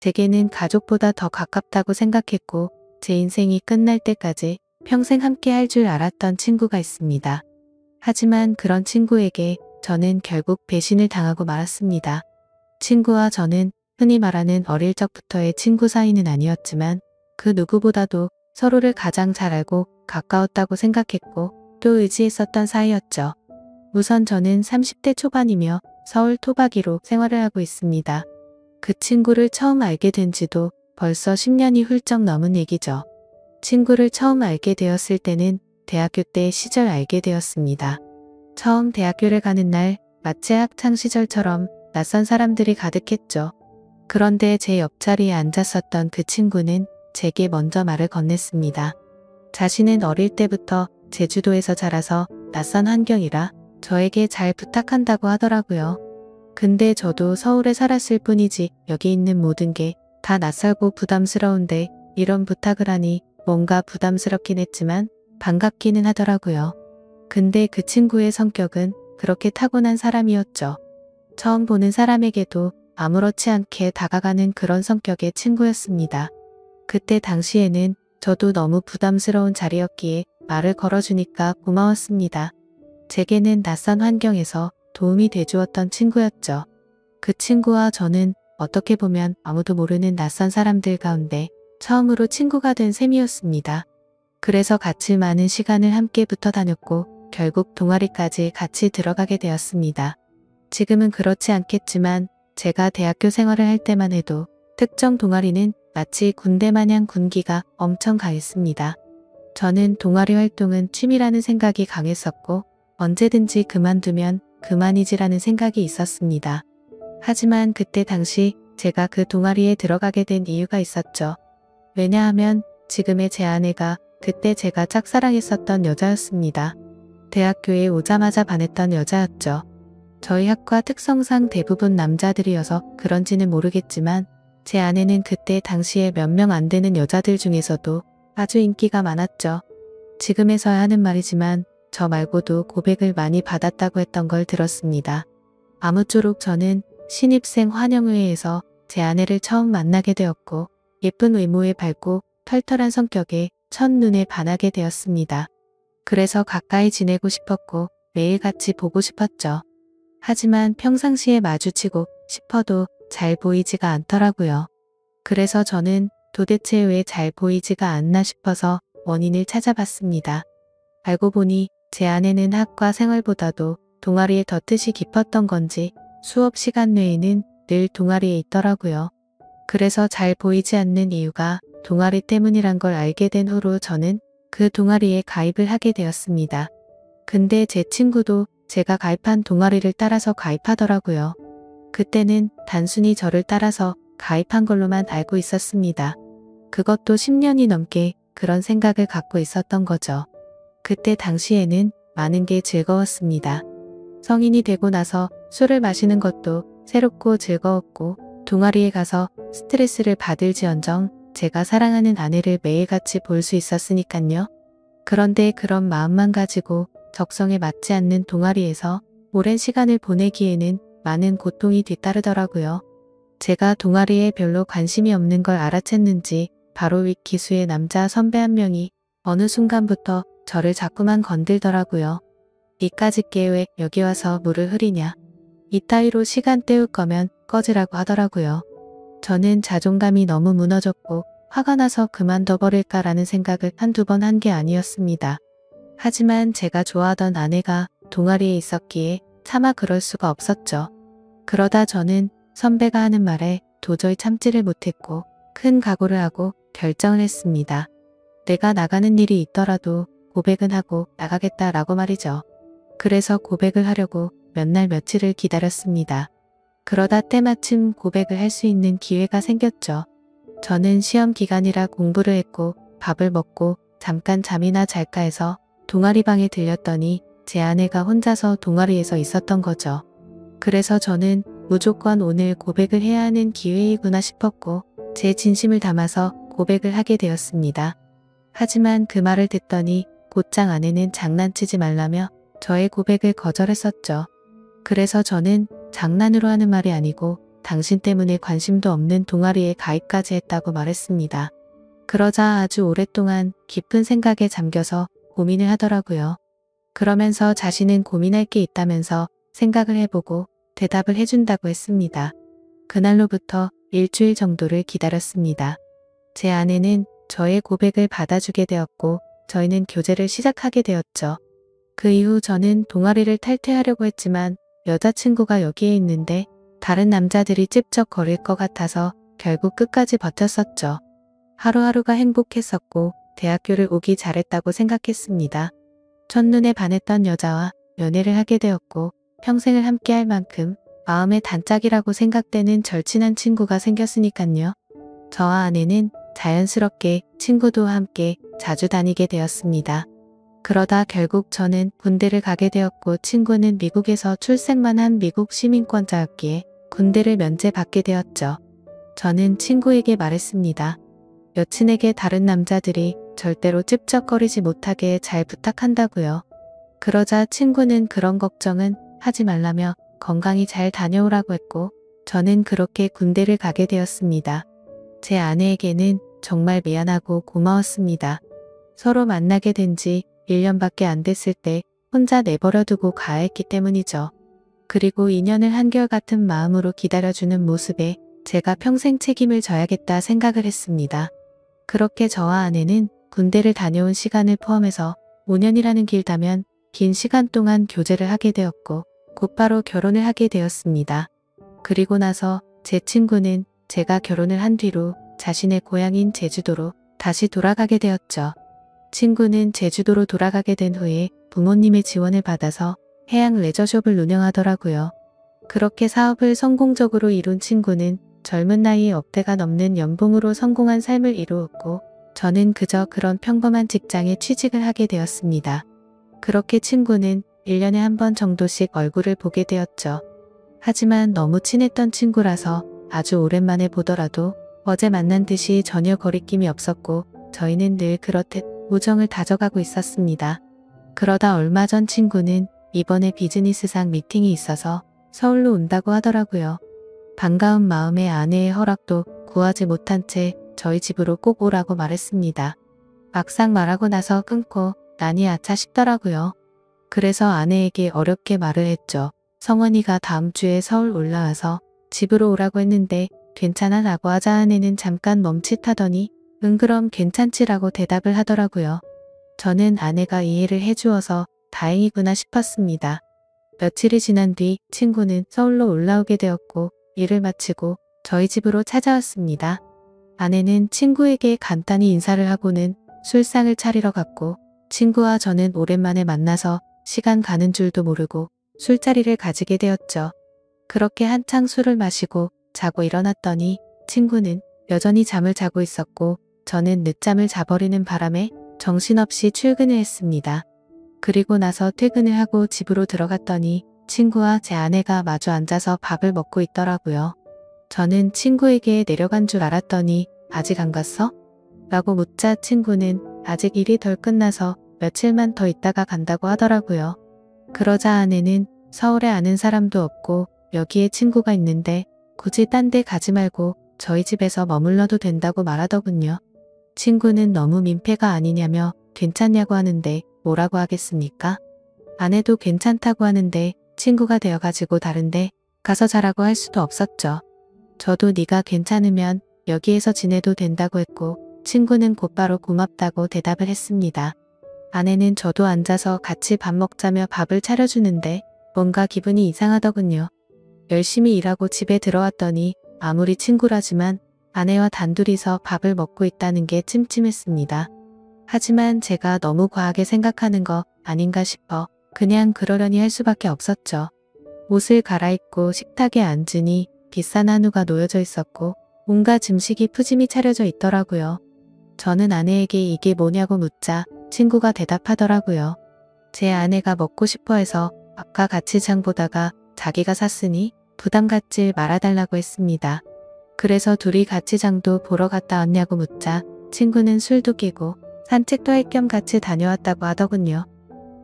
제게는 가족보다 더 가깝다고 생각했고 제 인생이 끝날 때까지 평생 함께 할 줄 알았던 친구가 있습니다. 하지만 그런 친구에게 저는 결국 배신을 당하고 말았습니다. 친구와 저는 흔히 말하는 어릴 적부터의 친구 사이는 아니었지만 그 누구보다도 서로를 가장 잘 알고 가까웠다고 생각했고 또 의지했었던 사이였죠. 우선 저는 30대 초반이며 서울 토박이로 생활을 하고 있습니다. 그 친구를 처음 알게 된 지도 벌써 10년이 훌쩍 넘은 얘기죠. 친구를 처음 알게 되었을 때는 대학교 때 시절 알게 되었습니다. 처음 대학교를 가는 날 마치 학창 시절처럼 낯선 사람들이 가득했죠. 그런데 제 옆자리에 앉았었던 그 친구는 제게 먼저 말을 건넸습니다. 자신은 어릴 때부터 제주도에서 자라서 낯선 환경이라 저에게 잘 부탁한다고 하더라고요. 근데 저도 서울에 살았을 뿐이지 여기 있는 모든 게 다 낯설고 부담스러운데 이런 부탁을 하니 뭔가 부담스럽긴 했지만 반갑기는 하더라고요. 근데 그 친구의 성격은 그렇게 타고난 사람이었죠. 처음 보는 사람에게도 아무렇지 않게 다가가는 그런 성격의 친구였습니다. 그때 당시에는 저도 너무 부담스러운 자리였기에 말을 걸어주니까 고마웠습니다. 제게는 낯선 환경에서 도움이 돼주었던 친구였죠. 그 친구와 저는 어떻게 보면 아무도 모르는 낯선 사람들 가운데 처음으로 친구가 된 셈이었습니다. 그래서 같이 많은 시간을 함께 붙어 다녔고 결국 동아리까지 같이 들어가게 되었습니다. 지금은 그렇지 않겠지만 제가 대학교 생활을 할 때만 해도 특정 동아리는 마치 군대 마냥 군기가 엄청 강했습니다. 저는 동아리 활동은 취미라는 생각이 강했었고 언제든지 그만두면 그만이지라는 생각이 있었습니다. 하지만 그때 당시 제가 그 동아리에 들어가게 된 이유가 있었죠. 왜냐하면 지금의 제 아내가 그때 제가 짝사랑했었던 여자였습니다. 대학교에 오자마자 반했던 여자였죠. 저희 학과 특성상 대부분 남자들이어서 그런지는 모르겠지만 제 아내는 그때 당시에 몇 명 안 되는 여자들 중에서도 아주 인기가 많았죠. 지금에서야 하는 말이지만 저 말고도 고백을 많이 받았다고 했던 걸 들었습니다. 아무쪼록 저는 신입생 환영회에서 제 아내를 처음 만나게 되었고 예쁜 외모에 밝고 털털한 성격에 첫눈에 반하게 되었습니다. 그래서 가까이 지내고 싶었고 매일 같이 보고 싶었죠. 하지만 평상시에 마주치고 싶어도 잘 보이지가 않더라고요. 그래서 저는 도대체 왜 잘 보이지가 않나 싶어서 원인을 찾아봤습니다. 알고 보니 제 아내는 학과 생활보다도 동아리에 더 뜻이 깊었던 건지 수업 시간 외에는 늘 동아리에 있더라고요. 그래서 잘 보이지 않는 이유가 동아리 때문이란 걸 알게 된 후로 저는 그 동아리에 가입을 하게 되었습니다. 근데 제 친구도 제가 가입한 동아리를 따라서 가입하더라고요. 그때는 단순히 저를 따라서 가입한 걸로만 알고 있었습니다. 그것도 10년이 넘게 그런 생각을 갖고 있었던 거죠. 그때 당시에는 많은 게 즐거웠습니다. 성인이 되고 나서 술을 마시는 것도 새롭고 즐거웠고 동아리에 가서 스트레스를 받을지언정 제가 사랑하는 아내를 매일같이 볼 수 있었으니깐요. 그런데 그런 마음만 가지고 적성에 맞지 않는 동아리에서 오랜 시간을 보내기에는 많은 고통이 뒤따르더라고요. 제가 동아리에 별로 관심이 없는 걸 알아챘는지 바로 윗 기수의 남자 선배 한 명이 어느 순간부터 저를 자꾸만 건들더라고요. 니까짓 게 왜 여기 와서 물을 흐리냐. 이따위로 시간 때울 거면 꺼지라고 하더라고요. 저는 자존감이 너무 무너졌고 화가 나서 그만둬버릴까라는 생각을 한두 번 한 게 아니었습니다. 하지만 제가 좋아하던 아내가 동아리에 있었기에 차마 그럴 수가 없었죠. 그러다 저는 선배가 하는 말에 도저히 참지를 못했고 큰 각오를 하고 결정을 했습니다. 내가 나가는 일이 있더라도 고백은 하고 나가겠다라고 말이죠. 그래서 고백을 하려고 몇 날 며칠을 기다렸습니다. 그러다 때마침 고백을 할 수 있는 기회가 생겼죠. 저는 시험 기간이라 공부를 했고 밥을 먹고 잠깐 잠이나 잘까 해서 동아리 방에 들렸더니 제 아내가 혼자서 동아리에서 있었던 거죠. 그래서 저는 무조건 오늘 고백을 해야 하는 기회이구나 싶었고 제 진심을 담아서 고백을 하게 되었습니다. 하지만 그 말을 듣더니 곧장 아내는 장난치지 말라며 저의 고백을 거절했었죠. 그래서 저는 장난으로 하는 말이 아니고 당신 때문에 관심도 없는 동아리에 가입까지 했다고 말했습니다. 그러자 아주 오랫동안 깊은 생각에 잠겨서 고민을 하더라고요. 그러면서 자신은 고민할 게 있다면서 생각을 해보고 대답을 해준다고 했습니다. 그날로부터 일주일 정도를 기다렸습니다. 제 아내는 저의 고백을 받아주게 되었고 저희는 교제를 시작하게 되었죠. 그 이후 저는 동아리를 탈퇴하려고 했지만 여자친구가 여기에 있는데 다른 남자들이 찝쩍거릴 것 같아서 결국 끝까지 버텼었죠. 하루하루가 행복했었고 대학교를 오기 잘했다고 생각했습니다. 첫눈에 반했던 여자와 연애를 하게 되었고 평생을 함께할 만큼 마음의 단짝이라고 생각되는 절친한 친구가 생겼으니깐요. 저와 아내는 자연스럽게 친구도 함께 자주 다니게 되었습니다. 그러다 결국 저는 군대를 가게 되었고 친구는 미국에서 출생만 한 미국 시민권자였기에 군대를 면제받게 되었죠. 저는 친구에게 말했습니다. 여친에게 다른 남자들이 절대로 찝쩍거리지 못하게 잘 부탁한다고요. 그러자 친구는 그런 걱정은 하지 말라며 건강히 잘 다녀오라고 했고 저는 그렇게 군대를 가게 되었습니다. 제 아내에게는 정말 미안하고 고마웠습니다. 서로 만나게 된 지 1년밖에 안 됐을 때 혼자 내버려두고 가야 했기 때문이죠. 그리고 인연을 한결같은 마음으로 기다려주는 모습에 제가 평생 책임을 져야겠다 생각을 했습니다. 그렇게 저와 아내는 군대를 다녀온 시간을 포함해서 5년이라는 길다면 긴 시간 동안 교제를 하게 되었고 곧바로 결혼을 하게 되었습니다. 그리고 나서 제 친구는 제가 결혼을 한 뒤로 자신의 고향인 제주도로 다시 돌아가게 되었죠. 친구는 제주도로 돌아가게 된 후에 부모님의 지원을 받아서 해양 레저숍을 운영하더라고요. 그렇게 사업을 성공적으로 이룬 친구는 젊은 나이에 억대가 넘는 연봉으로 성공한 삶을 이루었고 저는 그저 그런 평범한 직장에 취직을 하게 되었습니다. 그렇게 친구는 1년에 한 번 정도씩 얼굴을 보게 되었죠. 하지만 너무 친했던 친구라서 아주 오랜만에 보더라도 어제 만난 듯이 전혀 거리낌이 없었고 저희는 늘 그렇듯 우정을 다져가고 있었습니다. 그러다 얼마 전 친구는 이번에 비즈니스상 미팅이 있어서 서울로 온다고 하더라고요. 반가운 마음에 아내의 허락도 구하지 못한 채 저희 집으로 꼭 오라고 말했습니다. 막상 말하고 나서 끊고 나니 아차 싶더라고요. 그래서 아내에게 어렵게 말을 했죠. 성원이가 다음 주에 서울 올라와서 집으로 오라고 했는데 괜찮아 라고 하자 아내는 잠깐 멈칫하더니 응 그럼 괜찮지라고 대답을 하더라고요. 저는 아내가 이해를 해주어서 다행이구나 싶었습니다. 며칠이 지난 뒤 친구는 서울로 올라오게 되었고 일을 마치고 저희 집으로 찾아왔습니다. 아내는 친구에게 간단히 인사를 하고는 술상을 차리러 갔고 친구와 저는 오랜만에 만나서 시간 가는 줄도 모르고 술자리를 가지게 되었죠. 그렇게 한창 술을 마시고 자고 일어났더니 친구는 여전히 잠을 자고 있었고 저는 늦잠을 자버리는 바람에 정신없이 출근을 했습니다. 그리고 나서 퇴근을 하고 집으로 들어갔더니 친구와 제 아내가 마주 앉아서 밥을 먹고 있더라고요. 저는 친구에게 내려간 줄 알았더니 아직 안 갔어? 라고 묻자 친구는 아직 일이 덜 끝나서 며칠만 더 있다가 간다고 하더라고요. 그러자 아내는 서울에 아는 사람도 없고 여기에 친구가 있는데 굳이 딴 데 가지 말고 저희 집에서 머물러도 된다고 말하더군요. 친구는 너무 민폐가 아니냐며 괜찮냐고 하는데 뭐라고 하겠습니까? 아내도 괜찮다고 하는데 친구가 되어가지고 다른데 가서 자라고 할 수도 없었죠. 저도 네가 괜찮으면 여기에서 지내도 된다고 했고 친구는 곧바로 고맙다고 대답을 했습니다. 아내는 저도 앉아서 같이 밥 먹자며 밥을 차려주는데 뭔가 기분이 이상하더군요. 열심히 일하고 집에 들어왔더니 아무리 친구라지만 아내와 단둘이서 밥을 먹고 있다는 게 찜찜했습니다. 하지만 제가 너무 과하게 생각하는 거 아닌가 싶어 그냥 그러려니 할 수밖에 없었죠. 옷을 갈아입고 식탁에 앉으니 비싼 한우가 놓여져 있었고 온갖 음식이 푸짐히 차려져 있더라고요. 저는 아내에게 이게 뭐냐고 묻자 친구가 대답하더라고요. 제 아내가 먹고 싶어 해서 아까 같이 장 보다가 자기가 샀으니 부담 갖지 말아달라고 했습니다. 그래서 둘이 같이 장도 보러 갔다 왔냐고 묻자 친구는 술도 끼고 산책도 할 겸 같이 다녀왔다고 하더군요.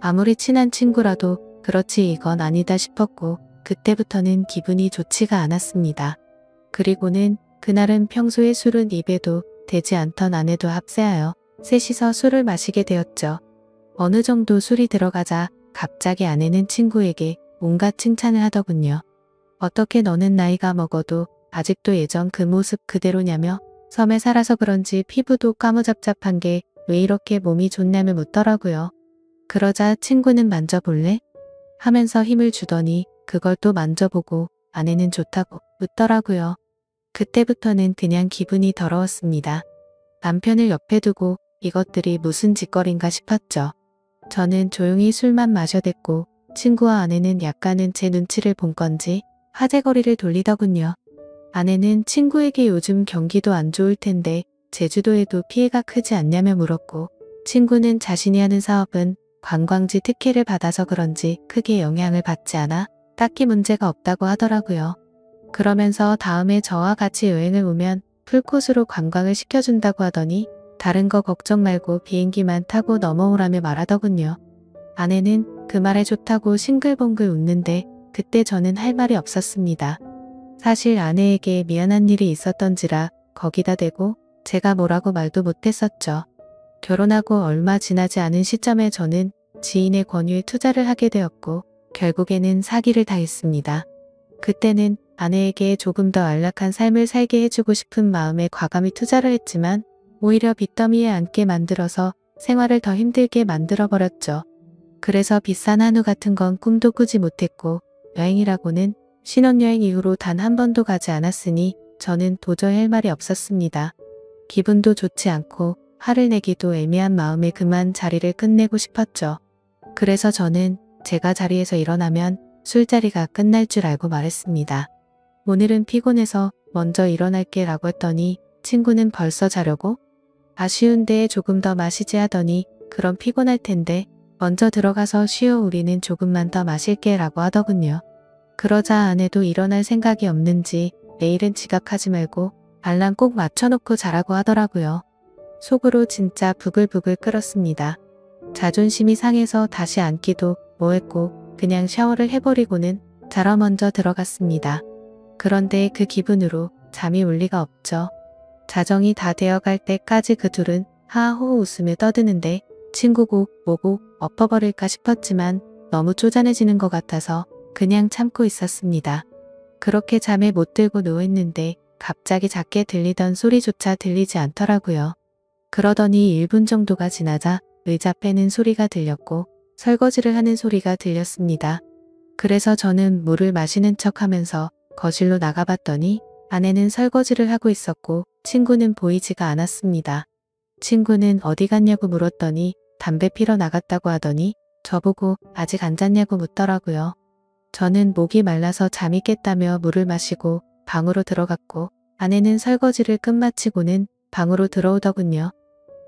아무리 친한 친구라도 그렇지 이건 아니다 싶었고 그때부터는 기분이 좋지가 않았습니다. 그리고는 그날은 평소에 술은 입에도 대지 않던 아내도 합세하여 셋이서 술을 마시게 되었죠. 어느 정도 술이 들어가자 갑자기 아내는 친구에게 온갖 칭찬을 하더군요. 어떻게 너는 나이가 먹어도 아직도 예전 그 모습 그대로냐며 섬에 살아서 그런지 피부도 까무잡잡한 게 왜 이렇게 몸이 좋냐며 묻더라고요. 그러자 친구는 만져볼래? 하면서 힘을 주더니 그걸 또 만져보고 아내는 좋다고 묻더라고요. 그때부터는 그냥 기분이 더러웠습니다. 남편을 옆에 두고 이것들이 무슨 짓거리인가 싶었죠. 저는 조용히 술만 마셔댔고 친구와 아내는 약간은 제 눈치를 본 건지 화제거리를 돌리더군요. 아내는 친구에게 요즘 경기도 안 좋을 텐데 제주도에도 피해가 크지 않냐며 물었고, 친구는 자신이 하는 사업은 관광지 특혜를 받아서 그런지 크게 영향을 받지 않아 딱히 문제가 없다고 하더라고요. 그러면서 다음에 저와 같이 여행을 오면 풀코스로 관광을 시켜준다고 하더니 다른 거 걱정 말고 비행기만 타고 넘어오라며 말하더군요. 아내는 그 말에 좋다고 싱글벙글 웃는데 그때 저는 할 말이 없었습니다. 사실 아내에게 미안한 일이 있었던지라 거기다 대고 제가 뭐라고 말도 못했었죠. 결혼하고 얼마 지나지 않은 시점에 저는 지인의 권유에 투자를 하게 되었고 결국에는 사기를 당했습니다. 그때는 아내에게 조금 더 안락한 삶을 살게 해주고 싶은 마음에 과감히 투자를 했지만 오히려 빚더미에 앉게 만들어서 생활을 더 힘들게 만들어버렸죠. 그래서 비싼 한우 같은 건 꿈도 꾸지 못했고 여행이라고는 신혼여행 이후로 단 한 번도 가지 않았으니 저는 도저히 할 말이 없었습니다. 기분도 좋지 않고 화를 내기도 애매한 마음에 그만 자리를 끝내고 싶었죠. 그래서 저는 제가 자리에서 일어나면 술자리가 끝날 줄 알고 말했습니다. 오늘은 피곤해서 먼저 일어날게 라고 했더니 친구는 벌써 자려고? 아쉬운데 조금 더 마시지 하더니 그럼 피곤할 텐데 먼저 들어가서 쉬어 우리는 조금만 더 마실게 라고 하더군요. 그러자 아내도 일어날 생각이 없는지 내일은 지각하지 말고 알람 꼭 맞춰놓고 자라고 하더라고요. 속으로 진짜 부글부글 끓었습니다. 자존심이 상해서 다시 앉기도 뭐했고 그냥 샤워를 해버리고는 자러 먼저 들어갔습니다. 그런데 그 기분으로 잠이 올 리가 없죠. 자정이 다 되어갈 때까지 그 둘은 하하호호 웃으며 떠드는데 친구고 뭐고 엎어버릴까 싶었지만 너무 쪼잔해지는 것 같아서 그냥 참고 있었습니다. 그렇게 잠에 못 들고 누워있는데 갑자기 작게 들리던 소리조차 들리지 않더라고요. 그러더니 1분 정도가 지나자 의자 빼는 소리가 들렸고 설거지를 하는 소리가 들렸습니다. 그래서 저는 물을 마시는 척하면서 거실로 나가봤더니 아내는 설거지를 하고 있었고 친구는 보이지가 않았습니다. 친구는 어디 갔냐고 물었더니 담배 피러 나갔다고 하더니 저보고 아직 안 잤냐고 묻더라고요. 저는 목이 말라서 잠이 깼다며 물을 마시고 방으로 들어갔고 아내는 설거지를 끝마치고는 방으로 들어오더군요.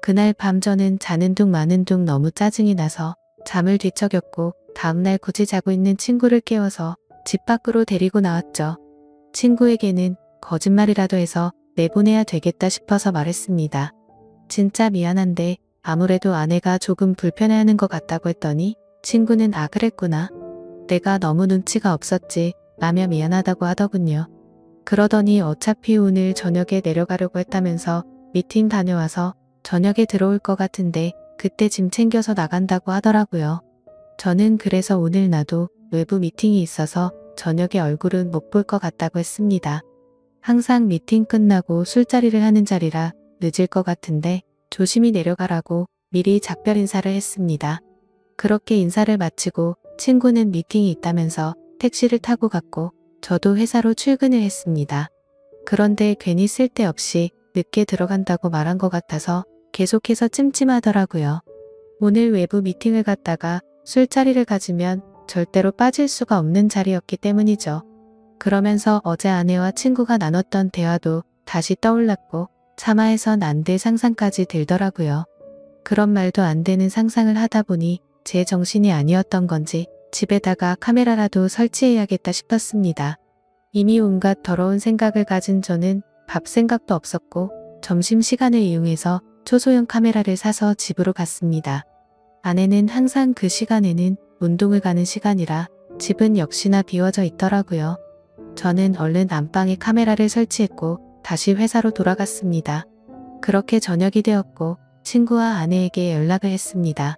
그날 밤 저는 자는 둥 마는 둥 너무 짜증이 나서 잠을 뒤척였고 다음날 굳이 자고 있는 친구를 깨워서 집 밖으로 데리고 나왔죠. 친구에게는 거짓말이라도 해서 내보내야 되겠다 싶어서 말했습니다. 진짜 미안한데 아무래도 아내가 조금 불편해하는 것 같다고 했더니 친구는 아 그랬구나. 내가 너무 눈치가 없었지 라며 미안하다고 하더군요. 그러더니 어차피 오늘 저녁에 내려가려고 했다면서 미팅 다녀와서 저녁에 들어올 것 같은데 그때 짐 챙겨서 나간다고 하더라고요. 저는 그래서 오늘 나도 외부 미팅이 있어서 저녁에 얼굴은 못 볼 것 같다고 했습니다. 항상 미팅 끝나고 술자리를 하는 자리라 늦을 것 같은데 조심히 내려가라고 미리 작별 인사를 했습니다. 그렇게 인사를 마치고 친구는 미팅이 있다면서 택시를 타고 갔고 저도 회사로 출근을 했습니다. 그런데 괜히 쓸데없이 늦게 들어간다고 말한 것 같아서 계속해서 찜찜하더라고요. 오늘 외부 미팅을 갔다가 술자리를 가지면 절대로 빠질 수가 없는 자리였기 때문이죠. 그러면서 어제 아내와 친구가 나눴던 대화도 다시 떠올랐고 차마해선 안 될 상상까지 들더라고요. 그런 말도 안 되는 상상을 하다 보니 제 정신이 아니었던 건지 집에다가 카메라라도 설치해야겠다 싶었습니다. 이미 온갖 더러운 생각을 가진 저는 밥 생각도 없었고 점심시간을 이용해서 초소형 카메라를 사서 집으로 갔습니다. 아내는 항상 그 시간에는 운동을 가는 시간이라 집은 역시나 비워져 있더라고요. 저는 얼른 안방에 카메라를 설치했고 다시 회사로 돌아갔습니다. 그렇게 저녁이 되었고 친구와 아내에게 연락을 했습니다.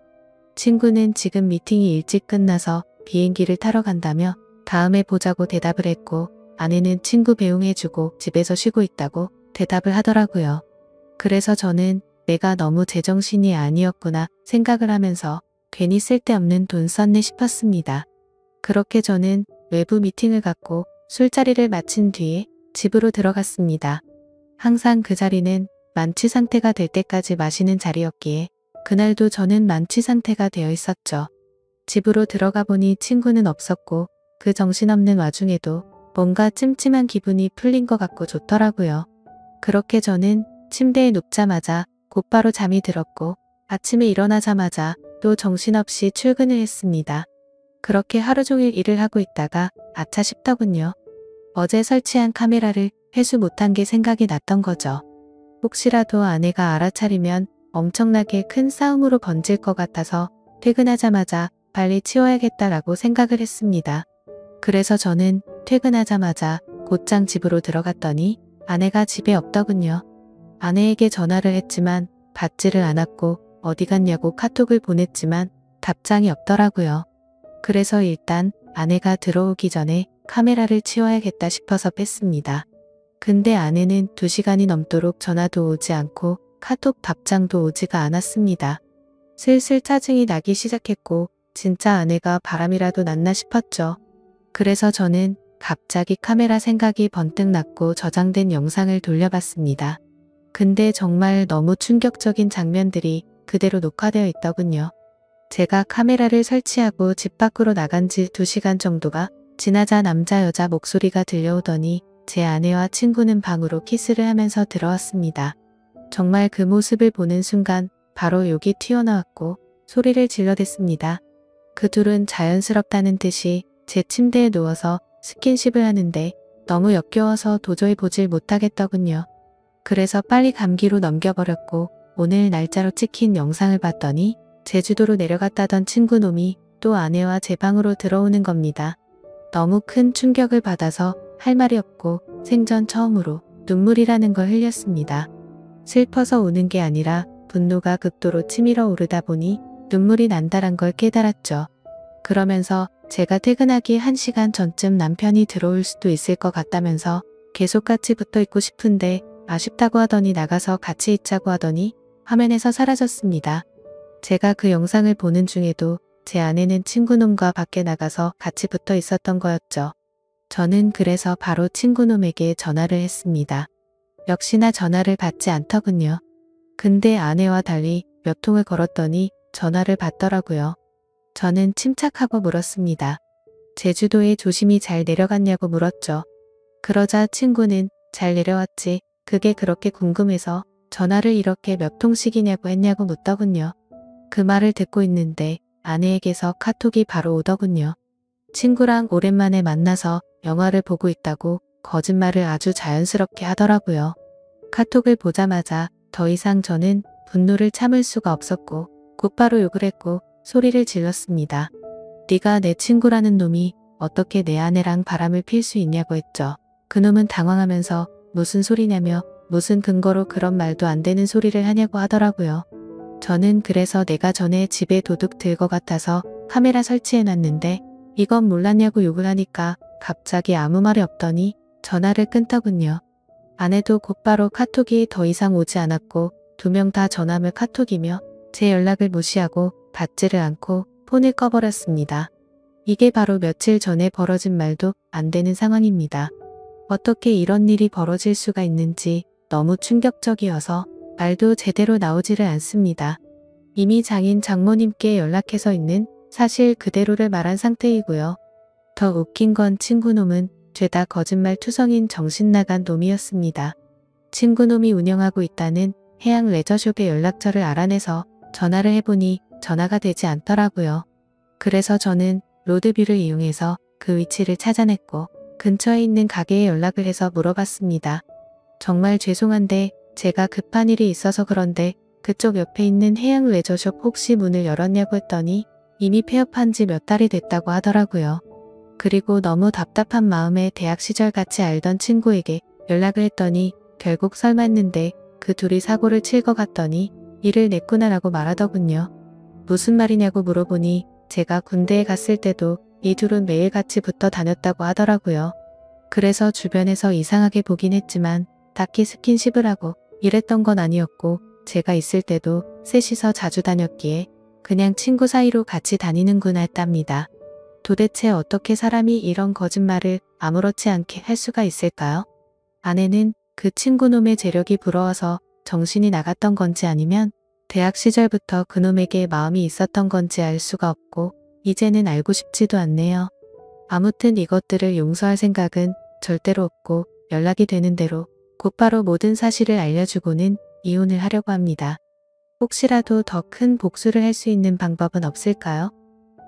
친구는 지금 미팅이 일찍 끝나서 비행기를 타러 간다며 다음에 보자고 대답을 했고, 아내는 친구 배웅해주고 집에서 쉬고 있다고 대답을 하더라고요. 그래서 저는 내가 너무 제정신이 아니었구나 생각을 하면서 괜히 쓸데없는 돈 썼네 싶었습니다. 그렇게 저는 외부 미팅을 갖고 술자리를 마친 뒤에 집으로 들어갔습니다. 항상 그 자리는 만취 상태가 될 때까지 마시는 자리였기에 그날도 저는 만취 상태가 되어 있었죠. 집으로 들어가 보니 친구는 없었고 그 정신없는 와중에도 뭔가 찜찜한 기분이 풀린 것 같고 좋더라고요. 그렇게 저는 침대에 눕자마자 곧바로 잠이 들었고 아침에 일어나자마자 또 정신없이 출근을 했습니다. 그렇게 하루 종일 일을 하고 있다가 아차 싶더군요. 어제 설치한 카메라를 회수 못한 게 생각이 났던 거죠. 혹시라도 아내가 알아차리면 엄청나게 큰 싸움으로 번질 것 같아서 퇴근하자마자 빨리 치워야겠다라고 생각을 했습니다. 그래서 저는 퇴근하자마자 곧장 집으로 들어갔더니 아내가 집에 없더군요. 아내에게 전화를 했지만 받지를 않았고 어디 갔냐고 카톡을 보냈지만 답장이 없더라고요. 그래서 일단 아내가 들어오기 전에 카메라를 치워야겠다 싶어서 뺐습니다. 근데 아내는 2시간이 넘도록 전화도 오지 않고 카톡 답장도 오지가 않았습니다. 슬슬 짜증이 나기 시작했고 진짜 아내가 바람이라도 났나 싶었죠. 그래서 저는 갑자기 카메라 생각이 번뜩 났고 저장된 영상을 돌려봤습니다. 근데 정말 너무 충격적인 장면들이 그대로 녹화되어 있더군요. 제가 카메라를 설치하고 집 밖으로 나간 지 2시간 정도가 지나자 남자 여자 목소리가 들려오더니 제 아내와 친구는 방으로 키스를 하면서 들어왔습니다. 정말 그 모습을 보는 순간 바로 욕이 튀어나왔고 소리를 질러댔습니다. 그 둘은 자연스럽다는 듯이 제 침대에 누워서 스킨십을 하는데 너무 역겨워서 도저히 보질 못하겠더군요. 그래서 빨리 감기로 넘겨버렸고 오늘 날짜로 찍힌 영상을 봤더니 제주도로 내려갔다던 친구놈이 또 아내와 제 방으로 들어오는 겁니다. 너무 큰 충격을 받아서 할 말이 없고 생전 처음으로 눈물이라는 걸 흘렸습니다. 슬퍼서 우는 게 아니라 분노가 극도로 치밀어 오르다 보니 눈물이 난다란 걸 깨달았죠. 그러면서 제가 퇴근하기 1시간 전쯤 남편이 들어올 수도 있을 것 같다면서 계속 같이 붙어 있고 싶은데 아쉽다고 하더니 나가서 같이 있자고 하더니 화면에서 사라졌습니다. 제가 그 영상을 보는 중에도 제 아내는 친구놈과 밖에 나가서 같이 붙어 있었던 거였죠. 저는 그래서 바로 친구놈에게 전화를 했습니다. 역시나 전화를 받지 않더군요. 근데 아내와 달리 몇 통을 걸었더니 전화를 받더라고요. 저는 침착하고 물었습니다. 제주도에 조심히 잘 내려갔냐고 물었죠. 그러자 친구는 잘 내려왔지. 그게 그렇게 궁금해서 전화를 이렇게 몇 통씩이냐고 했냐고 묻더군요. 그 말을 듣고 있는데 아내에게서 카톡이 바로 오더군요. 친구랑 오랜만에 만나서 영화를 보고 있다고 거짓말을 아주 자연스럽게 하더라고요. 카톡을 보자마자 더 이상 저는 분노를 참을 수가 없었고 곧바로 욕을 했고 소리를 질렀습니다. 네가 내 친구라는 놈이 어떻게 내 아내랑 바람을 필 수 있냐고 했죠. 그놈은 당황하면서 무슨 소리냐며 무슨 근거로 그런 말도 안 되는 소리를 하냐고 하더라고요. 저는 그래서 내가 전에 집에 도둑 들 것 같아서 카메라 설치해놨는데 이건 몰랐냐고 욕을 하니까 갑자기 아무 말이 없더니 전화를 끊더군요. 아내도 곧바로 카톡이 더 이상 오지 않았고 2명 다 전화물 카톡이며 제 연락을 무시하고 받지를 않고 폰을 꺼버렸습니다. 이게 바로 며칠 전에 벌어진 말도 안 되는 상황입니다. 어떻게 이런 일이 벌어질 수가 있는지 너무 충격적이어서 말도 제대로 나오지를 않습니다. 이미 장인 장모님께 연락해서 있는 사실 그대로를 말한 상태이고요. 더 웃긴 건 친구놈은 죄다 거짓말 투성인 정신나간 놈이었습니다. 친구놈이 운영하고 있다는 해양 레저숍의 연락처를 알아내서 전화를 해보니 전화가 되지 않더라고요. 그래서 저는 로드뷰를 이용해서 그 위치를 찾아냈고 근처에 있는 가게에 연락을 해서 물어봤습니다. 정말 죄송한데 제가 급한 일이 있어서 그런데 그쪽 옆에 있는 해양 레저숍 혹시 문을 열었냐고 했더니 이미 폐업한 지 몇 달이 됐다고 하더라고요. 그리고 너무 답답한 마음에 대학 시절 같이 알던 친구에게 연락을 했더니 결국 설 맞는데 그 둘이 사고를 칠 것 같더니 일을 냈구나라고 말하더군요. 무슨 말이냐고 물어보니 제가 군대에 갔을 때도 이 둘은 매일 같이 붙어 다녔다고 하더라고요. 그래서 주변에서 이상하게 보긴 했지만 딱히 스킨십을 하고 이랬던 건 아니었고 제가 있을 때도 셋이서 자주 다녔기에 그냥 친구 사이로 같이 다니는구나 했답니다. 도대체 어떻게 사람이 이런 거짓말을 아무렇지 않게 할 수가 있을까요? 아내는 그 친구놈의 재력이 부러워서 정신이 나갔던 건지 아니면 대학 시절부터 그놈에게 마음이 있었던 건지 알 수가 없고 이제는 알고 싶지도 않네요. 아무튼 이것들을 용서할 생각은 절대로 없고 연락이 되는 대로 곧바로 모든 사실을 알려주고는 이혼을 하려고 합니다. 혹시라도 더 큰 복수를 할 수 있는 방법은 없을까요?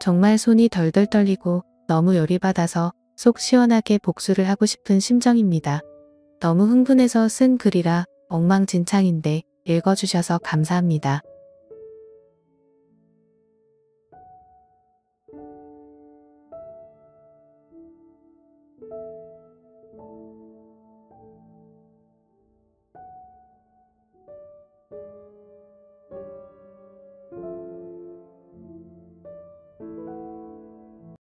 정말 손이 덜덜 떨리고 너무 열이 받아서 속 시원하게 복수를 하고 싶은 심정입니다. 너무 흥분해서 쓴 글이라 엉망진창인데 읽어주셔서 감사합니다.